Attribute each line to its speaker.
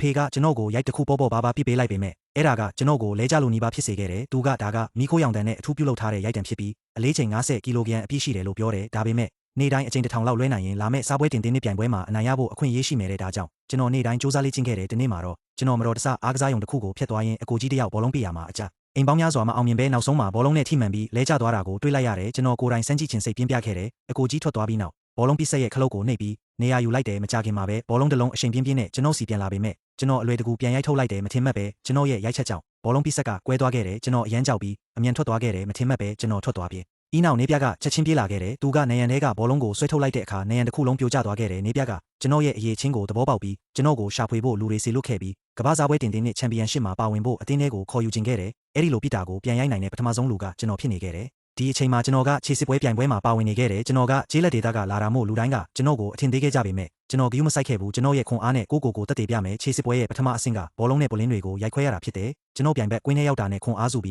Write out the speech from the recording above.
Speaker 1: ဖေကကျွန်တော်ကိုရိုက်တစ်ခုပေါ်ဘာပြစ်ပေးလိုက်ပေမဲ့အဲ့ဒါကကျွန်တော်ကိုလဲကြလို့နီးပါးဖြစ်စေခဲ့တယ်သူကဒါကမီခိုးရောင်တန်နဲ့အထူးပြုလုပ်ထားတဲ့ရိုက်တံဖြစ်ပြီးအလေးချိန်50ကီလိုဂရမ်အပြည့်ရှိတယ်လို့ပြောတယ်ဒါပေမဲ့နေ့တိုင်းအချိန်1000လောက်လွှဲနိုင်ရင်လာမဲ့စားပွဲတင်တင်းနှစ်ပြိုင်ပွဲမှာအနိုင်ရဖို့အခွင့်အရေးရှိမယ်တဲ့ဒါကြောင့်ကျွန်တော်နေ့တိုင်းစူးစမ်းလေ့ကျင့်ခဲ့တယ်ဒီနေ့မှာတော့ကျွန်တော်မတော်တဆအားကစားရုံတစ်ခုကိုဖျက်သွားရင်အကိုကြီးတယောက်ဘောလုံးပြရမှာအကြအိမ်ပေါင်းများစွာမအောင်မြင်ပဲနောက်ဆုံးမှာဘောလုံးနဲ့ထိမှန်ပြီးလဲကျသွားတာကိုတွေးလိုက်ရတယ်ကျွန်တော်ကိုယ်တိုင်စမ်းကြည့်ခြင်းစိတ်ပြင်းပြခဲ့တယ်အကိုကြီးထွက်သွားပြီးနောက်ဘောလုံးပစ်ဆက်ရဲ့ခလုတ်ကိုနှိပ်ပြီးနေရာယူလိုက်တယ်မကြခင်မှာပဲဘောလုံးတစ်လုံးအရှိန်ပြင်းပြင်းနဲ့ကျွန်တော်စီပြန်လာပေမဲ့ကျွန်တော်အလွယ်တကူပြန်ရိုက်ထုတ်လိုက်တယ်မထင်မှတ်ပဲကျွန်တော်ရဲ့ရိုက်ချက်ကြောင့်ဘောလုံးပစ်ဆက်ကကွဲသွားခဲ့တယ်ကျွန်တော်အရန်ကြောက်ပြီးအမြန်ထွက်သွားခဲ့တယ်မထင်မှတ်ပဲကျွန်တော်ထွက်သွားပြီးဤနောက်နေပြကချက်ချင်းပြေးလာခဲ့တယ်သူကနေရန်ထဲကဘောလုံးကိုဆွဲထုတ်လိုက်တဲ့အခါနေရန်တစ်ခုလုံးပြိုကျသွားခဲ့တယ်နေပြကကျွန်တော်ရဲ့အရေးချင်းကိုသဘောပေါက်ပြီးကျွန်တော်ကိုရှာဖွေဖို့လူတွေစီလွတ်ခဲ့ပြီးကမ္ဘာစားပွဲတင်တင်းနဲ့ချန်ပီယံရှစ်မှာပါဝင်ဖို့အသင်းထဲကိုခေါ်ယူခြင်းခဲ့တယ်အဲ့ဒီလိုပြစ်တာကိုပြန်ရိုက်နိုင်တဲ့ပထမဆုံးလူကကျွန်တော်ဖြစ်နေခဲ့တယ်ဒီအချိန်မှာကျွန်တော်ကခြေစစ်ပွဲပြိုင်ပွဲမှာပါဝင်နေခဲ့တယ်ကျွန်တော်ကဂျေးလက်ဒေသကလာတာမို့လူတိုင်းကကျွန်တော်ကိုအထင်သေးခဲ့ကြပေမဲ့ကျွန်တော်ဂယုမဆိုင်ခဲ့ဘူးကျွန်တော်ရဲ့ခွန်အားနဲ့ကိုတက်တည်ပြမယ်ခြေစစ်ပွဲရဲ့ပထမအဆင့်ကဘောလုံးနဲ့ပလင်းတွေကိုရိုက်ခွဲရတာဖြစ်တယ်ကျွန်တော်ပြိုင်ဘက်ကွင်းထဲရောက်တာနဲ့ခွန်အားစုပြီး